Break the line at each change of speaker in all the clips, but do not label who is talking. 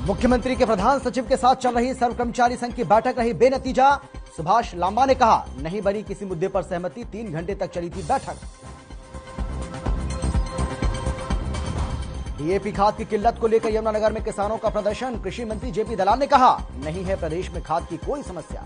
मुख्यमंत्री के प्रधान सचिव के साथ चल रही सर्व कर्मचारी संघ की बैठक रही बेनतीजा। सुभाष लांबा ने कहा, नहीं बनी किसी मुद्दे पर सहमति। 3 घंटे तक चली थी बैठक। डीएपी खाद की किल्लत को लेकर यमुनानगर में किसानों का प्रदर्शन। कृषि मंत्री जेपी दलाल ने कहा, नहीं है प्रदेश में खाद की कोई समस्या।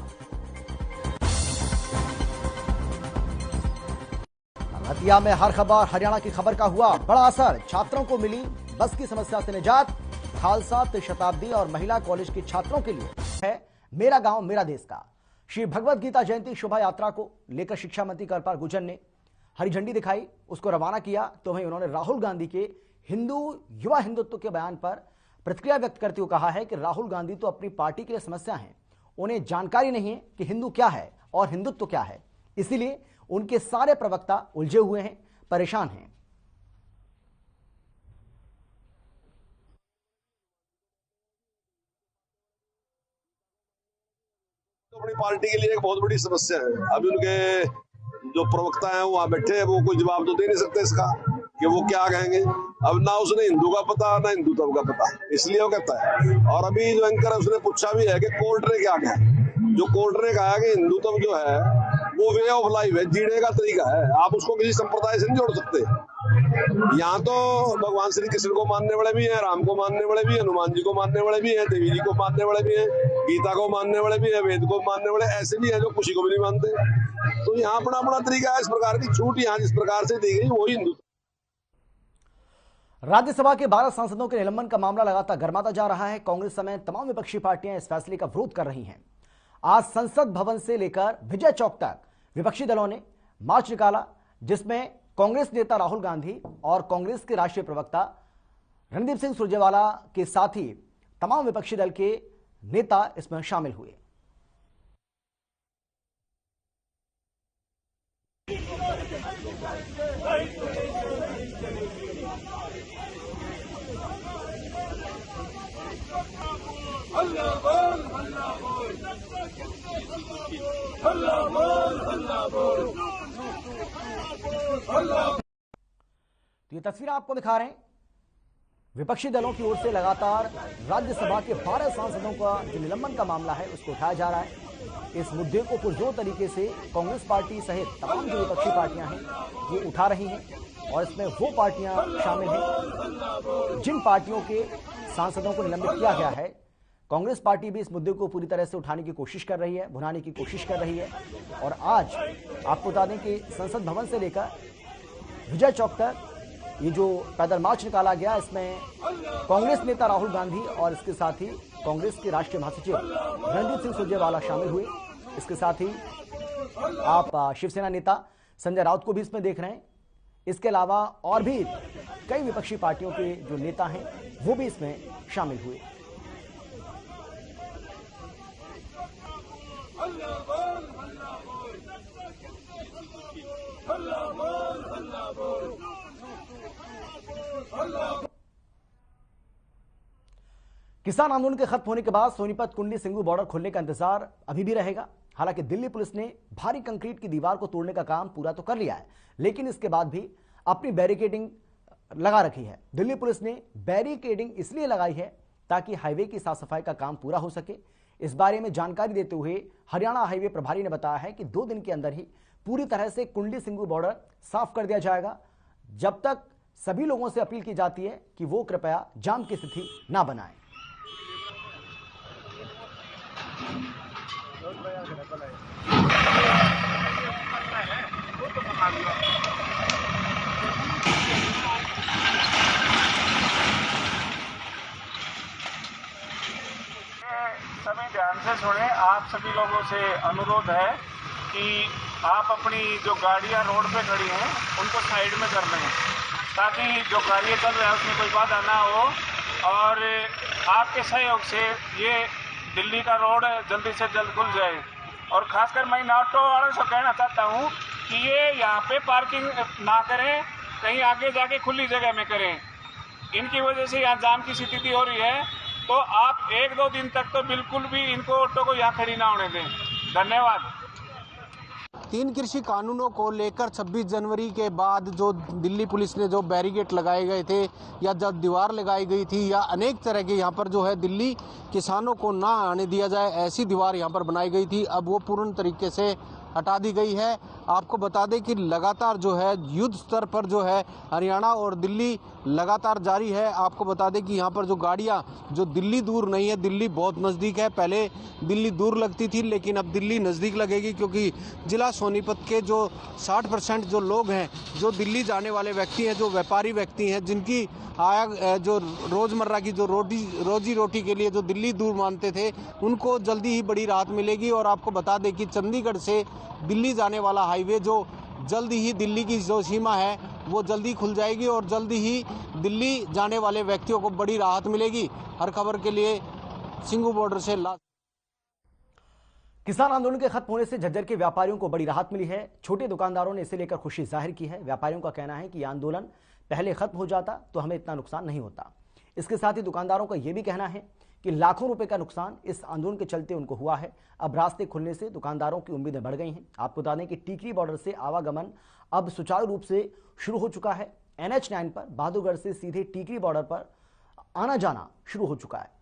हतिया में हर खबर हरियाणा की खबर का हुआ बड़ा असर। छात्रों को मिली बस की समस्या से निजात। खालसा शताब्दी और महिला कॉलेज के छात्रों के लिए है मेरा गांव मेरा देश का। श्री भगवत गीता जयंती शोभा यात्रा को लेकर शिक्षा मंत्री कृपाल गुर्जर ने हरी झंडी दिखाई, उसको रवाना किया। तो वहीं उन्होंने राहुल गांधी के युवा हिंदुत्व के बयान पर प्रतिक्रिया व्यक्त करते हुए कहा है कि राहुल गांधी तो अपनी पार्टी के लिए समस्या है, उन्हें जानकारी नहीं है कि हिंदू क्या है और हिंदुत्व क्या है, इसीलिए उनके सारे प्रवक्ता उलझे हुए हैं, परेशान हैं।
अपनी पार्टी के लिए एक बहुत बड़ी समस्या है। अभी उनके जो प्रवक्ता हैं वहां बैठे हैं, वो कोई जवाब तो दे नहीं सकते इसका कि वो क्या कहेंगे। अब ना उसने हिंदू का पता ना हिंदुत्व का पता, इसलिए वो कहता है। और अभी जो एंकर है उसने पूछा भी है कि कोर्ट ने क्या कहा। जो कोर्ट ने कहा कि हिंदुत्व जो है वो वे ऑफ लाइफ है, जीने का तरीका है, आप उसको किसी संप्रदाय से नहीं जोड़ सकते। यहाँ तो भगवान श्री कृष्ण को मानने वाले भी हैं, राम को मानने वाले भी हैं, हनुमान जी को मानने वाले भी हैं, देवी जी को मानने वाले भी हैं, गीता को मानने वाले भी हैं, वेद को मानने वाले ऐसे भी हैं जो खुशी को भी नहीं मानते। तो यहाँ अपना अपना तरीका है। इस प्रकार की छूट यहाँ जिस प्रकार से दी गई वही हिंदू।
राज्यसभा के 12 सांसदों के निलंबन का मामला लगातार गर्माता जा रहा है। कांग्रेस समेत तमाम विपक्षी पार्टियां इस फैसले का विरोध कर रही हैं। आज संसद भवन से लेकर विजय चौक तक विपक्षी दलों ने मार्च निकाला, जिसमें कांग्रेस नेता राहुल गांधी और कांग्रेस के राष्ट्रीय प्रवक्ता रणदीप सिंह सुरजेवाला के साथ ही तमाम विपक्षी दल के नेता इसमें शामिल हुए। तो ये तस्वीर आपको दिखा रहे हैं, विपक्षी दलों की ओर से लगातार राज्यसभा के 12 सांसदों का जो निलंबन का मामला है उसको उठाया जा रहा है। इस मुद्दे को पुरजोर तरीके से कांग्रेस पार्टी सहित तमाम जो विपक्षी पार्टियां हैं ये उठा रही हैं और इसमें वो पार्टियां शामिल हैं जिन पार्टियों के सांसदों को निलंबित किया गया है। कांग्रेस पार्टी भी इस मुद्दे को पूरी तरह से उठाने की कोशिश कर रही है, भुनाने की कोशिश कर रही है। और आज आपको बता दें कि संसद भवन से लेकर विजय चौक तक ये जो पैदल मार्च निकाला गया, इसमें कांग्रेस नेता राहुल गांधी और इसके साथ ही कांग्रेस के राष्ट्रीय महासचिव रणदीप सिंह सुरजेवाला शामिल हुए। इसके साथ ही आप शिवसेना नेता संजय राउत को भी इसमें देख रहे हैं। इसके अलावा और भी कई विपक्षी पार्टियों के जो नेता हैं वो भी इसमें शामिल हुए। किसान आंदोलन के खत्म होने के बाद सोनीपत कुंडली सिंगू बॉर्डर खोलने का इंतजार अभी भी रहेगा। हालांकि दिल्ली पुलिस ने भारी कंक्रीट की दीवार को तोड़ने का काम पूरा तो कर लिया है, लेकिन इसके बाद भी अपनी बैरिकेडिंग लगा रखी है। दिल्ली पुलिस ने बैरिकेडिंग इसलिए लगाई है ताकि हाईवे की साफ सफाई का काम पूरा हो सके। इस बारे में जानकारी देते हुए हरियाणा हाईवे प्रभारी ने बताया है कि 2 दिन के अंदर ही पूरी तरह से कुंडली सिंगू बॉर्डर साफ कर दिया जाएगा। जब तक सभी लोगों से अपील की जाती है कि वो कृपया जाम की स्थिति ना बनाएं।
सभी ध्यान से सुने। आप सभी लोगों से अनुरोध है कि आप अपनी जो गाड़ियां रोड पे खड़ी हैं उनको साइड में कर लें, ताकि जो कार्य चल रहा है उसमें कोई बाधा ना हो। और आपके सहयोग से ये दिल्ली का रोड जल्दी से जल्द खुल जाए। और खासकर मैं इन ऑटो वालों से कहना चाहता हूँ कि ये यहाँ पे पार्किंग ना करें, कहीं आगे जाके खुली जगह में करें। इनकी वजह से यहाँ जाम की स्थिति हो रही है, तो आप 1-2 दिन तक तो बिल्कुल भी इनको ऑटो को यहाँ खड़ी ना होने दें। धन्यवाद।
तीन कृषि कानूनों को लेकर 26 जनवरी के बाद जो दिल्ली पुलिस ने जो बैरिकेड लगाए गए थे या जब दीवार लगाई गई थी या अनेक तरह के यहाँ पर जो है दिल्ली किसानों को ना आने दिया जाए ऐसी दीवार यहाँ पर बनाई गई थी, अब वो पूर्ण तरीके से हटा दी गई है। आपको बता दें कि लगातार जो है युद्ध स्तर पर जो है हरियाणा और दिल्ली लगातार जारी है। आपको बता दें कि यहाँ पर जो गाड़ियाँ जो दिल्ली दूर नहीं है, दिल्ली बहुत नज़दीक है। पहले दिल्ली दूर लगती थी लेकिन अब दिल्ली नज़दीक लगेगी, क्योंकि जिला सोनीपत के जो 60% जो लोग हैं, जो दिल्ली जाने वाले व्यक्ति हैं, जो व्यापारी व्यक्ति हैं, जिनकी आया जो रोज़मर्रा की जो रोजी रोटी के लिए जो दिल्ली दूर मानते थे, उनको जल्दी ही बड़ी राहत मिलेगी। और आपको बता दें कि चंडीगढ़ से दिल्ली जाने वाला हाईवे जो जल्दी ही दिल्ली की जो सीमा है वो जल्दी खुल जाएगी और जल्दी ही दिल्ली जाने वाले व्यक्तियों को बड़ी राहत मिलेगी। हर खबर के लिए सिंघू बॉर्डर से
किसान आंदोलन के खत्म होने से झज्जर के व्यापारियों को बड़ी राहत मिली है। छोटे दुकानदारों ने इसे लेकर खुशी जाहिर की है। व्यापारियों का कहना है कि यह आंदोलन पहले खत्म हो जाता तो हमें इतना नुकसान नहीं होता। इसके साथ ही दुकानदारों का यह भी कहना है कि लाखों रुपए का नुकसान इस आंदोलन के चलते उनको हुआ है। अब रास्ते खुलने से दुकानदारों की उम्मीदें बढ़ गई हैं। आपको बता दें कि टीकरी बॉर्डर से आवागमन अब सुचारू रूप से शुरू हो चुका है। NH9 पर बहादुरगढ़ से सीधे टीकरी बॉर्डर पर आना जाना शुरू हो चुका है।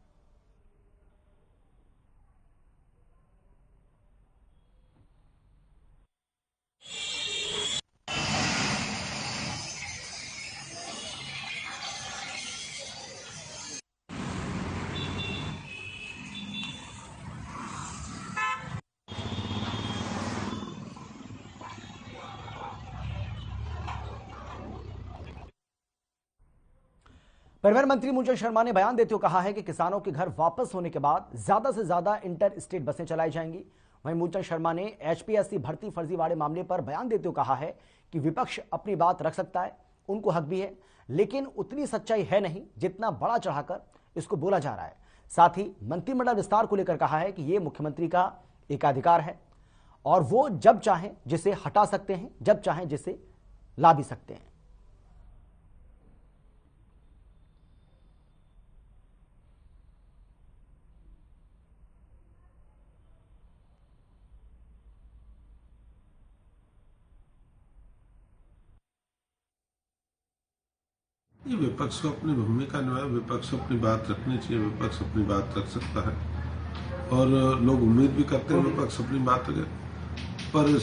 परिवहन मंत्री मूलचंद शर्मा ने बयान देते हुए कहा है कि किसानों के घर वापस होने के बाद ज्यादा से ज्यादा इंटर स्टेट बसें चलाई जाएंगी। वहीं मूलचंद शर्मा ने HPSC भर्ती फर्जीवाड़े मामले पर बयान देते हुए कहा है कि विपक्ष अपनी बात रख सकता है, उनको हक भी है, लेकिन उतनी सच्चाई है नहीं जितना बड़ा चढ़ाकर इसको बोला जा रहा है। साथ ही मंत्रिमंडल विस्तार को लेकर कहा है कि यह मुख्यमंत्री का एकाधिकार है और वो जब चाहें जिसे हटा सकते हैं, जब चाहें जिसे ला भी सकते हैं।
ये विपक्ष को अपनी भूमिका निभाए, विपक्ष अपनी बात रखनी चाहिए, विपक्ष अपनी बात रख सकता है और लोग उम्मीद भी करते हैं विपक्ष अपनी बात रखे, पर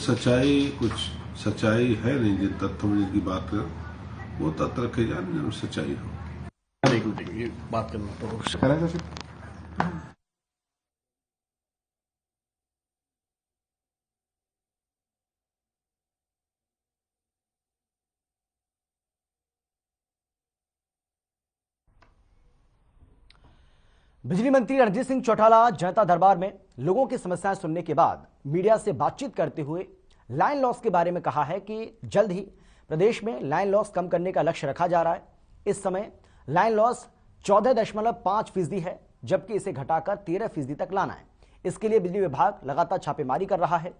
सच्चाई है नहीं। जिन तथ्यों में जिनकी बात करें वो तथ्य रखे जाए जिनमें सच्चाई हो।
ये बात करना तो
बिजली मंत्री रणजीत सिंह चौटाला जनता दरबार में लोगों की समस्याएं सुनने के बाद मीडिया से बातचीत करते हुए लाइन लॉस के बारे में कहा है कि जल्द ही प्रदेश में लाइन लॉस कम करने का लक्ष्य रखा जा रहा है। इस समय लाइन लॉस 14.5% है, जबकि इसे घटाकर 13% तक लाना है। इसके लिए बिजली विभाग लगातार छापेमारी कर रहा है।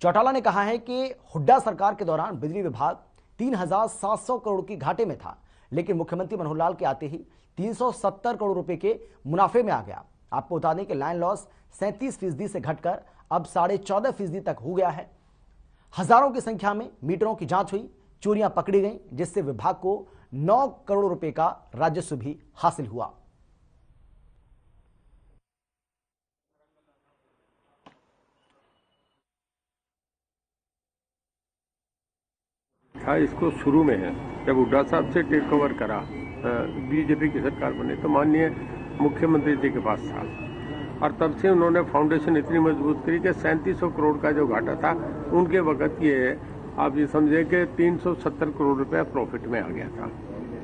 चौटाला ने कहा है कि हुड्डा सरकार के दौरान बिजली विभाग 3,700 करोड़ की घाटे में था, लेकिन मुख्यमंत्री मनोहर लाल के आते ही 370 करोड़ रुपए के मुनाफे में आ गया। आपको बता दें कि लाइन लॉस 37% से घटकर अब 14.5% तक हो गया है। हजारों की संख्या में मीटरों की जांच हुई, चोरियां पकड़ी गईं, जिससे विभाग को 9 करोड़ रुपए का राजस्व भी हासिल हुआ।
इसको शुरू में है जब हुड्डा साहब से टेक ओवर करा, बीजेपी की सरकार बने तो माननीय मुख्यमंत्री जी के पास था और तब से उन्होंने फाउंडेशन इतनी मजबूत करी कि 3700 करोड़ का जो घाटा था उनके वक्त ये आप ये समझे कि 370 करोड़ रुपया प्रॉफिट में आ गया था।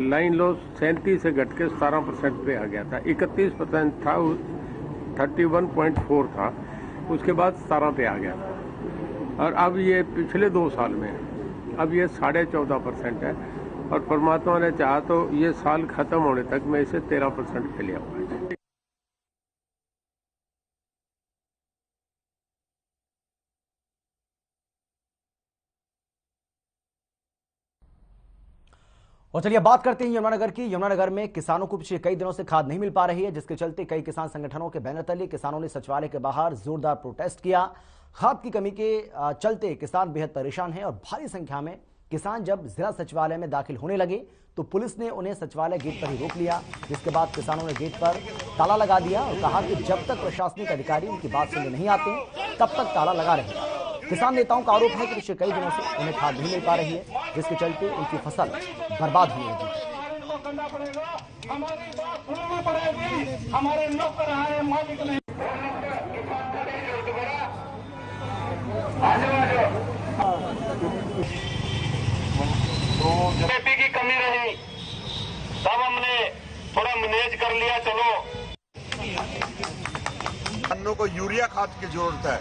लाइन लॉस 37 से घट के 17% पे आ गया था। 31% था, 31.4 था, उसके बाद 17 पे आ गया था और अब ये पिछले 2 साल में अब ये 14.5% है और परमात्मा ने चाहा तो ये साल खत्म होने तक मैं इसे 13% पे ले आऊंगा।
और चलिए बात करते हैं यमुनानगर की। यमुनानगर में किसानों को पिछले कई दिनों से खाद नहीं मिल पा रही है, जिसके चलते कई किसान संगठनों के बैनर तले किसानों ने सचिवालय के बाहर जोरदार प्रोटेस्ट किया। खाद की कमी के चलते किसान बेहद परेशान हैं और भारी संख्या में किसान जब जिला सचिवालय में दाखिल होने लगे तो पुलिस ने उन्हें सचिवालय गेट पर ही रोक लिया, जिसके बाद किसानों ने गेट पर ताला लगा दिया और कहा कि जब तक प्रशासनिक अधिकारी उनकी बात सुनने नहीं आते तब तक ताला लगा रहेगा। किसान नेताओं का आरोप है कि पिछले कई दिनों से उन्हें खाद नहीं मिल पा रही है, जिसके चलते उनकी फसल बर्बाद होने लगी है।
खेती की कमी रही तब हमने थोड़ा मैनेज कर लिया। चलो,
किसानों को यूरिया खाद की जरूरत है।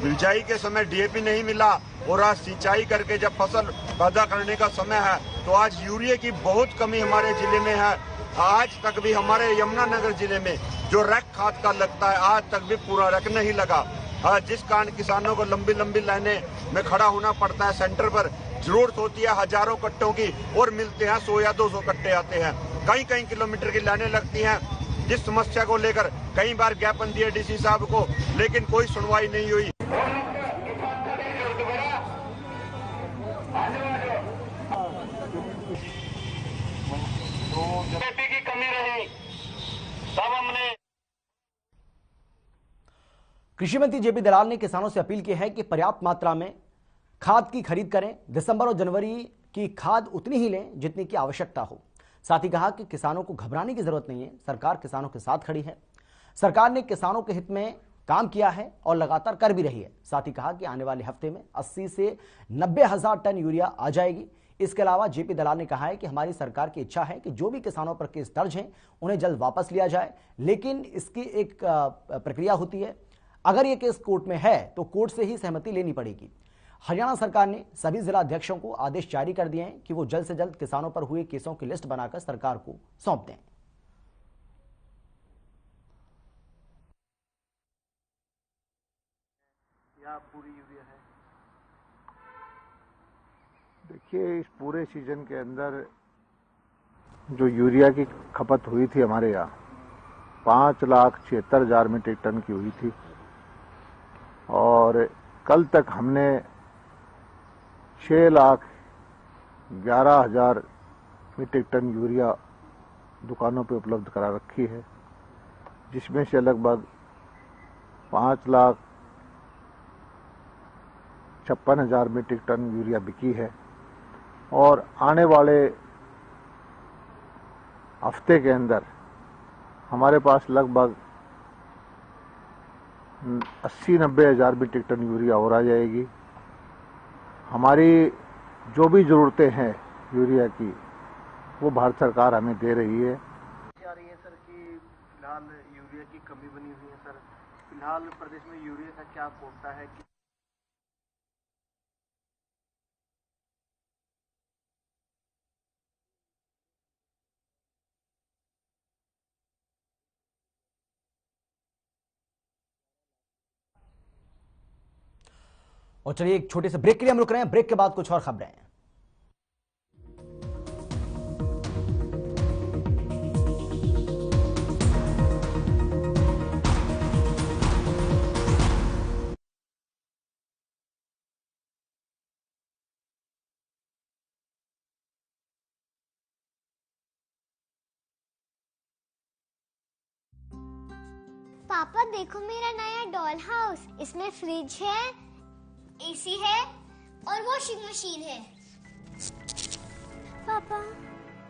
बिजाई के समय डीएपी नहीं मिला और आज सिंचाई करके जब फसल पैदा करने का समय है तो आज यूरिया की बहुत कमी हमारे जिले में है। आज तक भी हमारे यमुनानगर जिले में जो रैक खाद का लगता है आज तक भी पूरा रैक नहीं लगा, जिस कारण किसानों को लंबी लंबी लाइनें में खड़ा होना पड़ता है। सेंटर पर जरूरत होती है हजारों कट्टों की और मिलते हैं 100 या 200 कट्टे आते हैं। कई कई किलोमीटर की लाइनें लगती हैं। जिस समस्या को लेकर कई बार ज्ञापन दिए डीसी साहब को, लेकिन कोई सुनवाई नहीं हुई।
खेती की कमी रही तब हमने।
कृषि मंत्री जेपी दलाल ने किसानों से अपील की है कि पर्याप्त मात्रा में खाद की खरीद करें। दिसंबर और जनवरी की खाद उतनी ही लें जितनी की आवश्यकता हो। साथ ही कहा कि किसानों को घबराने की जरूरत नहीं है, सरकार किसानों के साथ खड़ी है। सरकार ने किसानों के हित में काम किया है और लगातार कर भी रही है। साथ ही कहा कि आने वाले हफ्ते में 80 से 90 हजार टन यूरिया आ जाएगी। इसके अलावा जेपी दलाल ने कहा है कि हमारी सरकार की इच्छा है कि जो भी किसानों पर केस दर्ज हैं उन्हें जल्द वापस लिया जाए, लेकिन इसकी एक प्रक्रिया होती है। अगर ये केस कोर्ट में है तो कोर्ट से ही सहमति लेनी पड़ेगी। हरियाणा सरकार ने सभी जिला अध्यक्षों को आदेश जारी कर दिए हैं कि वो जल्द से जल्द किसानों पर हुए केसों की लिस्ट बनाकर सरकार को सौंप दें।
पूरी यूरिया है। देखिए, इस पूरे सीजन के अंदर जो यूरिया की खपत हुई थी हमारे यहाँ 5,76,000 मीट्रिक टन की हुई थी और कल तक हमने 6,11,000 मीट्रिक टन यूरिया दुकानों पे उपलब्ध करा रखी है, जिसमें से लगभग 5,56,000 मीट्रिक टन यूरिया बिकी है और आने वाले हफ्ते के अंदर हमारे पास लगभग 80-90 हजार मीट्रिक टन यूरिया और आ जाएगी। हमारी जो भी ज़रूरतें हैं यूरिया की वो भारत सरकार हमें दे रही है।
आ रही है सर कि फिलहाल यूरिया की कमी बनी हुई है सर, फिलहाल प्रदेश में यूरिया का क्या कोटा है?
और चलिए एक छोटे से ब्रेक के लिए हम रुक रहे हैं। ब्रेक के बाद कुछ और खबरें हैं।
पापा देखो मेरा नया डॉल हाउस, इसमें फ्रिज है, एसी है और वॉशिंग मशीन है। पापा,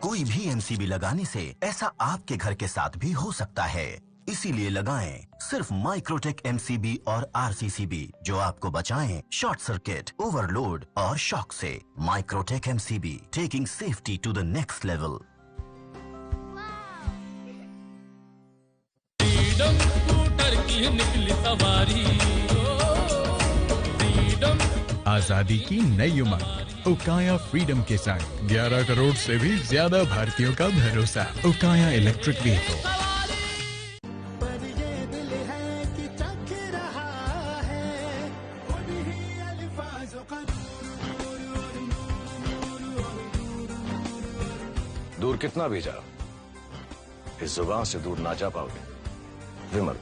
कोई भी एमसीबी लगाने से ऐसा आपके घर के साथ भी हो सकता है, इसीलिए लगाएं सिर्फ माइक्रोटेक एमसीबी और आरसीसीबी जो आपको बचाएं शॉर्ट सर्किट, ओवरलोड और शॉक से। Microtek MCB, taking safety to the next level.
Freedom scooter की निकली सवारी, आजादी की नई उमंग उकाया फ्रीडम के संग 11 करोड़ से भी ज्यादा भारतीयों का भरोसा। उकाया इलेक्ट्रिक व्हीकल।
दूर कितना भी जाओ, इस जुबान से दूर ना जा पाओगे। विमल,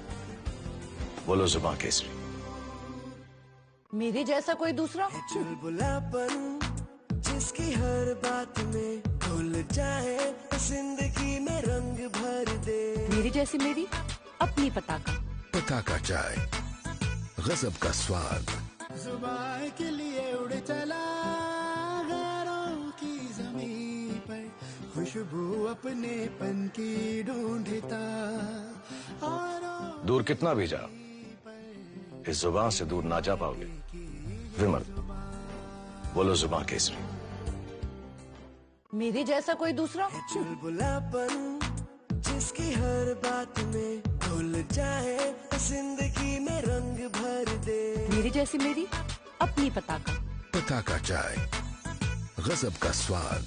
बोलो जुबान केसरी।
मेरे जैसा कोई दूसरा?
चुलबुलापन जिसकी हर बात में घुल जाए, जिंदगी में रंग भर दे।
मेरी जैसी मेरी अपनी पताका।
पताका चाय, गजब का स्वाद।
जुबान के लिए उड़ चला गैरों की ज़मीं पर, खुशबू अपने पन की ढूंढता।
दूर कितना भी जाओ, इस जुबान से दूर ना जा पाओगे। विमल, बोलो जुबान केसरी।
मेरे जैसा कोई दूसरा?
चुलबुलापन जिसकी हर बात में घुल जाए, जिंदगी में रंग भर दे।
मेरी जैसी मेरी अपनी पताका।
पताका चाय, गजब का स्वाद।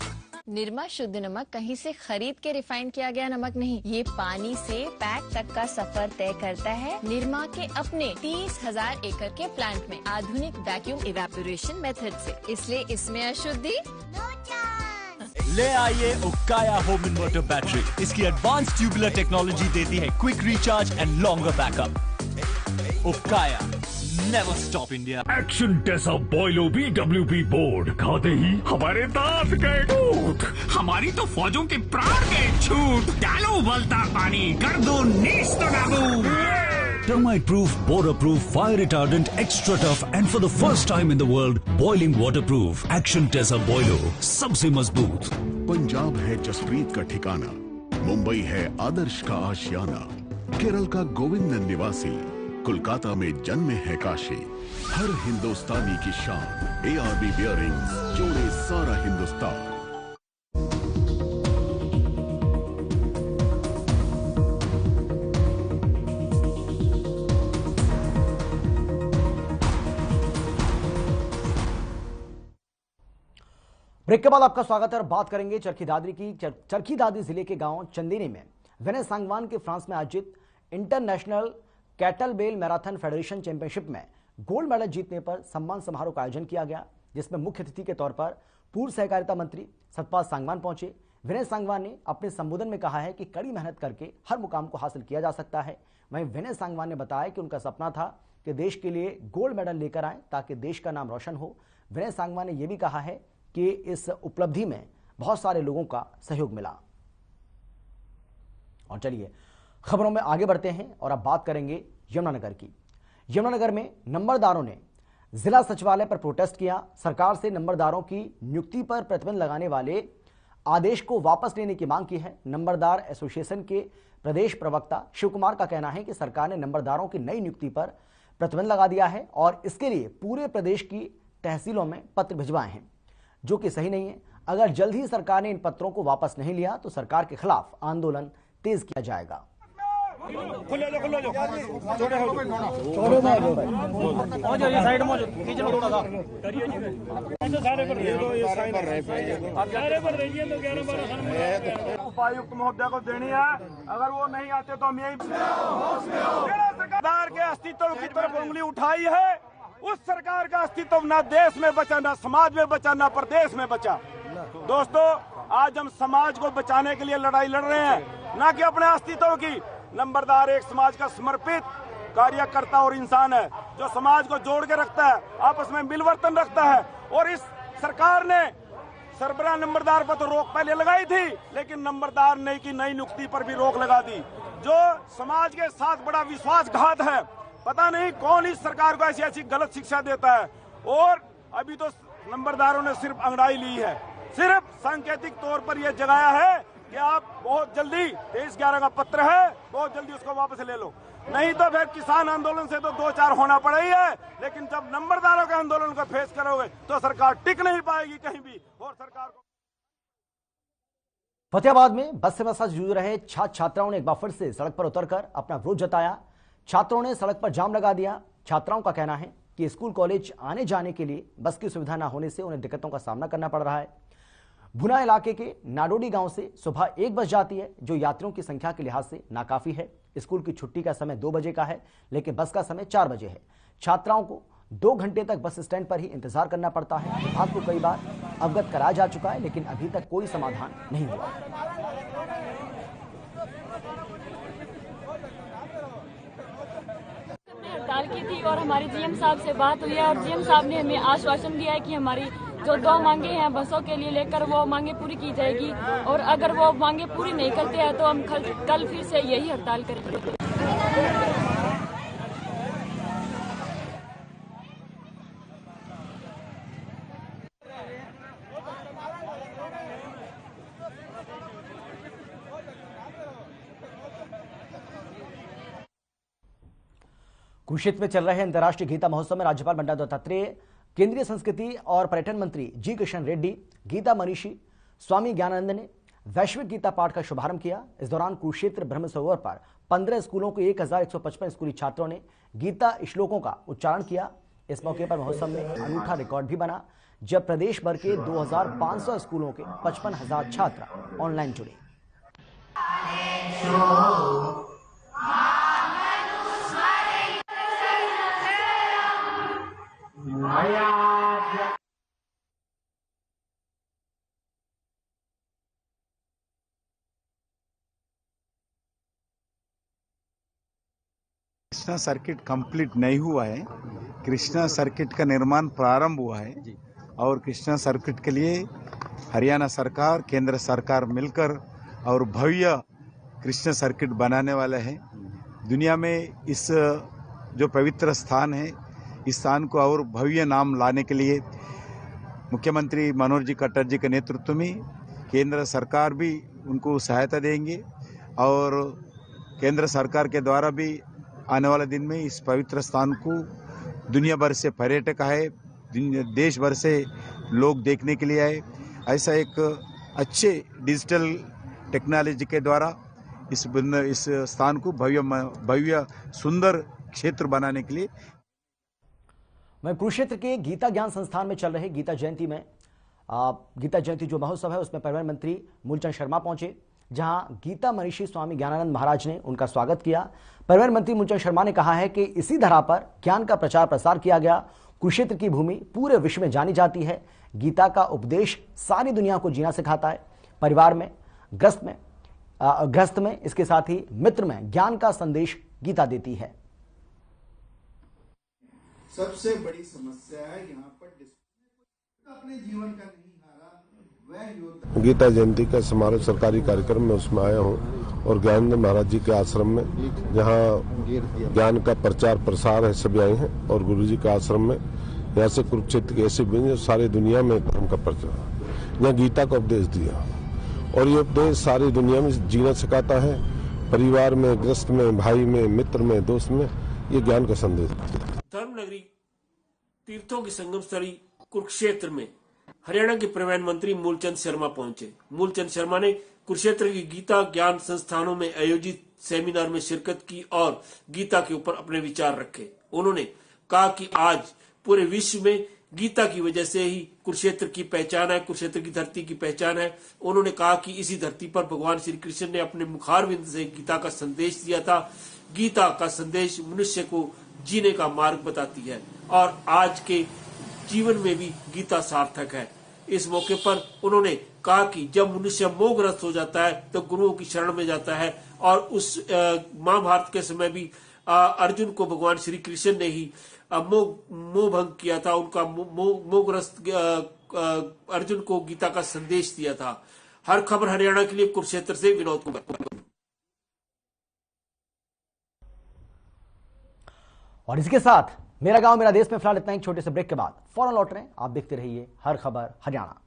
निरमा शुद्ध नमक कहीं से खरीद के रिफाइन किया गया नमक नहीं, ये पानी से पैक तक का सफर तय करता है निरमा के अपने 30,000 एकड़ के प्लांट में आधुनिक वैक्यूम इवेपोरेशन मेथड से, इसलिए इसमें अशुद्धि।
ले आइए उकाया होम इन्वर्टर बैटरी। इसकी एडवांस ट्यूबुलर टेक्नोलॉजी देती है quick recharge and longer backup. उकाया, नेवर स्टॉप इंडिया।
एक्शन टेसा बॉयलो BWP बोर्ड खाते ही हमारे दांत गए टूट, हमारी तो फौजों के प्राण गए छूट। डालो उबलता पानी, कर दो नीस तो नाबूद।
Termite proof, border proof, fire retardant, extra tough and for the first time in the world, boiling waterproof. Action Tesa Boilo, सबसे मजबूत।
पंजाब है जसप्रीत का ठिकाना, मुंबई है आदर्श का आशियाना, केरल का गोविंद निवासी, कोलकाता में जन्मे है काशी। हर हिंदुस्तानी की शान, ARB बियरिंग्स जोड़े सारा हिंदुस्तान।
ब्रेक के बाद आपका स्वागत है और बात करेंगे चरखी दादरी की। चरखी दादरी जिले के गांव चंदेरी में विनय सांगवान के फ्रांस में आयोजित international kettlebell marathon federation championship में गोल्ड मेडल जीतने पर सम्मान समारोह का आयोजन किया गया, जिसमें मुख्य अतिथि के तौर पर पूर्व सहकारिता मंत्री सतपाल सांगवान पहुंचे। विनय सांगवान ने अपने संबोधन में कहा है कि कड़ी मेहनत करके हर मुकाम को हासिल किया जा सकता है। वहीं विनय सांगवान ने बताया कि उनका सपना था कि देश के लिए गोल्ड मेडल लेकर आए ताकि देश का नाम रोशन हो। विनय सांगवान ने यह भी कहा है कि इस उपलब्धि में बहुत सारे लोगों का सहयोग मिला। और चलिए खबरों में आगे बढ़ते हैं और अब बात करेंगे यमुनानगर की। यमुनानगर में नंबरदारों ने जिला सचिवालय पर प्रोटेस्ट किया। सरकार से नंबरदारों की नियुक्ति पर प्रतिबंध लगाने वाले आदेश को वापस लेने की मांग की है। नंबरदार एसोसिएशन के प्रदेश प्रवक्ता शिव कुमार का कहना है कि सरकार ने नंबरदारों की नई नियुक्ति पर प्रतिबंध लगा दिया है और इसके लिए पूरे प्रदेश की तहसीलों में पत्र भिजवाए हैं, जो कि सही नहीं है। अगर जल्द ही सरकार ने इन पत्रों को वापस नहीं लिया तो सरकार के खिलाफ आंदोलन तेज किया जाएगा।
उपायुक्त महोदय को देनी है, अगर वो नहीं आते तो हम यही सरकार के अस्तित्व की तरफ उंगली उठाई है। उस सरकार का अस्तित्व ना देश में बचा, ना समाज में बचा, ना प्रदेश में बचा। दोस्तों, आज हम समाज को बचाने के लिए लड़ाई लड़ रहे हैं, ना कि अपने अस्तित्व की। नंबरदार एक समाज का समर्पित कार्यकर्ता और इंसान है, जो समाज को जोड़ के रखता है, आपस में मिलवर्तन रखता है। और इस सरकार ने सरबराह नंबरदार पर तो रोक पहले लगाई थी, लेकिन नंबरदार ने की नई नियुक्ति पर भी रोक लगा दी, जो समाज के साथ बड़ा विश्वासघात है। पता नहीं कौन इस सरकार को ऐसी ऐसी गलत शिक्षा देता है। और अभी तो नंबरदारों ने सिर्फ अंगड़ाई ली है, सिर्फ सांकेतिक तौर पर यह जगाया है कि आप बहुत जल्दी 23/11 का पत्र है, बहुत जल्दी उसको वापस ले लो, नहीं तो फिर किसान आंदोलन से तो 2-4 होना पड़ा ही है। लेकिन जब नंबरदारों के आंदोलन को फेस करोगे तो सरकार टिक नहीं पाएगी कहीं भी। और सरकार को
फतेहाबाद में बस सेवा से जूझ रहे छात्र छात्राओं ने एक बार फिर से सड़क पर उतरकर अपना विरोध जताया। छात्रों ने सड़क पर जाम लगा दिया। छात्राओं का कहना है कि स्कूल कॉलेज आने जाने के लिए बस की सुविधा न होने से उन्हें दिक्कतों का सामना करना पड़ रहा है। भुना इलाके के नाडोडी गांव से सुबह 1 बस जाती है, जो यात्रियों की संख्या के लिहाज से नाकाफी है। स्कूल की छुट्टी का समय 2 बजे का है, लेकिन बस का समय 4 बजे है। छात्राओं को 2 घंटे तक बस स्टैंड पर ही इंतजार करना पड़ता है। रात को कई बार अवगत कराया जा चुका है, लेकिन अभी तक कोई समाधान नहीं हुआ।
हड़ताल की थी और हमारी जीएम साहब से बात हुई है और जीएम साहब ने हमें आश्वासन दिया है कि हमारी जो 2 मांगे हैं बसों के लिए लेकर वो मांगे पूरी की जाएगी, और अगर वो मांगे पूरी नहीं करते हैं तो हम कल फिर से यही हड़ताल करेंगे।
कुरुक्षेत्र में चल रहे अंतर्राष्ट्रीय गीता महोत्सव में राज्यपाल बंडारू दत्तात्रेय, केंद्रीय संस्कृति और पर्यटन मंत्री जी किशन रेड्डी, गीता मनीषी स्वामी ज्ञानानंद ने वैश्विक गीता पाठ का शुभारंभ किया। इस दौरान कुरुक्षेत्र ब्रह्म सरोवर पर 15 स्कूलों के 1155 स्कूली छात्रों ने गीता श्लोकों का उच्चारण किया। इस मौके पर महोत्सव में अनूठा रिकॉर्ड भी बना, जब प्रदेश भर के 2500 स्कूलों के 55,000 छात्र ऑनलाइन जुड़े।
कृष्णा सर्किट कंप्लीट नहीं हुआ है। कृष्णा सर्किट का निर्माण प्रारंभ हुआ है और कृष्णा सर्किट के लिए हरियाणा सरकार, केंद्र सरकार मिलकर और भव्य कृष्णा सर्किट बनाने वाले हैं। दुनिया में इस जो पवित्र स्थान है, इस स्थान को और भव्य नाम लाने के लिए मुख्यमंत्री मनोहर जी खट्टर जी के नेतृत्व में केंद्र सरकार भी उनको सहायता देंगे और केंद्र सरकार के द्वारा भी आने वाले दिन में इस पवित्र स्थान को दुनिया भर से पर्यटक आए, देश भर से लोग देखने के लिए आए। ऐसा एक अच्छे डिजिटल टेक्नोलॉजी के द्वारा इस स्थान को भव्य सुंदर क्षेत्र बनाने के लिए।
वहीं कुरुक्षेत्र के गीता ज्ञान संस्थान में चल रहे गीता जयंती जो महोत्सव है, उसमें परिवहन मंत्री मूलचंद शर्मा पहुंचे, जहां गीता मनीषी स्वामी ज्ञानानंद महाराज ने उनका स्वागत किया। परिवहन मंत्री मूलचंद शर्मा ने कहा है कि इसी धरा पर ज्ञान का प्रचार प्रसार किया गया। कुरुक्षेत्र की भूमि पूरे विश्व में जानी जाती है। गीता का उपदेश सारी दुनिया को जीना सिखाता है। परिवार में, गृहस्थ में, इसके साथ ही मित्र में ज्ञान का संदेश गीता देती है।
सबसे बड़ी समस्या है यहाँ पर अपने जीवन का नहीं हारा।
गीता जयंती का समारोह सरकारी कार्यक्रम में उसमें आया हूँ और ज्ञानानंद महाराज जी के आश्रम में, जहाँ ज्ञान का प्रचार प्रसार है, सभी आए हैं और गुरु जी के आश्रम में यहाँ से कुरुक्षेत्र के ऐसे भी सारी दुनिया में धर्म का प्रचार, यहाँ गीता का उपदेश दिया और ये उपदेश सारी दुनिया में जीना सिखाता है। परिवार में, गृहस्थ में, भाई में, मित्र में, दोस्त में ये ज्ञान का संदेश।
धर्मनगरी तीर्थों की संगम स्थली कुरुक्षेत्र में हरियाणा के परिवहन मंत्री मूलचंद शर्मा पहुंचे। मूलचंद शर्मा ने कुरुक्षेत्र की गीता ज्ञान संस्थानों में आयोजित सेमिनार में शिरकत की और गीता के ऊपर अपने विचार रखे। उन्होंने कहा कि आज पूरे विश्व में गीता की वजह से ही कुरुक्षेत्र की पहचान है, कुरुक्षेत्र की धरती की पहचान है। उन्होंने कहा कि इसी धरती पर भगवान श्री कृष्ण ने अपने मुखारविंद से गीता का संदेश दिया था। गीता का संदेश मनुष्य को जीने का मार्ग बताती है और आज के जीवन में भी गीता सार्थक है। इस मौके पर उन्होंने कहा कि जब मनुष्य मोहग्रस्त हो जाता है तो गुरुओं की शरण में जाता है और उस महाभारत के समय भी अर्जुन को भगवान श्री कृष्ण ने ही मोह भंग किया था। उनका मोहग्रस्त अर्जुन को गीता का संदेश दिया था। हर खबर हरियाणा के लिए कुरुक्षेत्र से विनोद कुमार।
और इसके साथ मेरा गांव मेरा देश में फिलहाल इतना ही। छोटे से ब्रेक के बाद फौरन लौट रहे हैं। आप देखते रहिए हर खबर हरियाणा।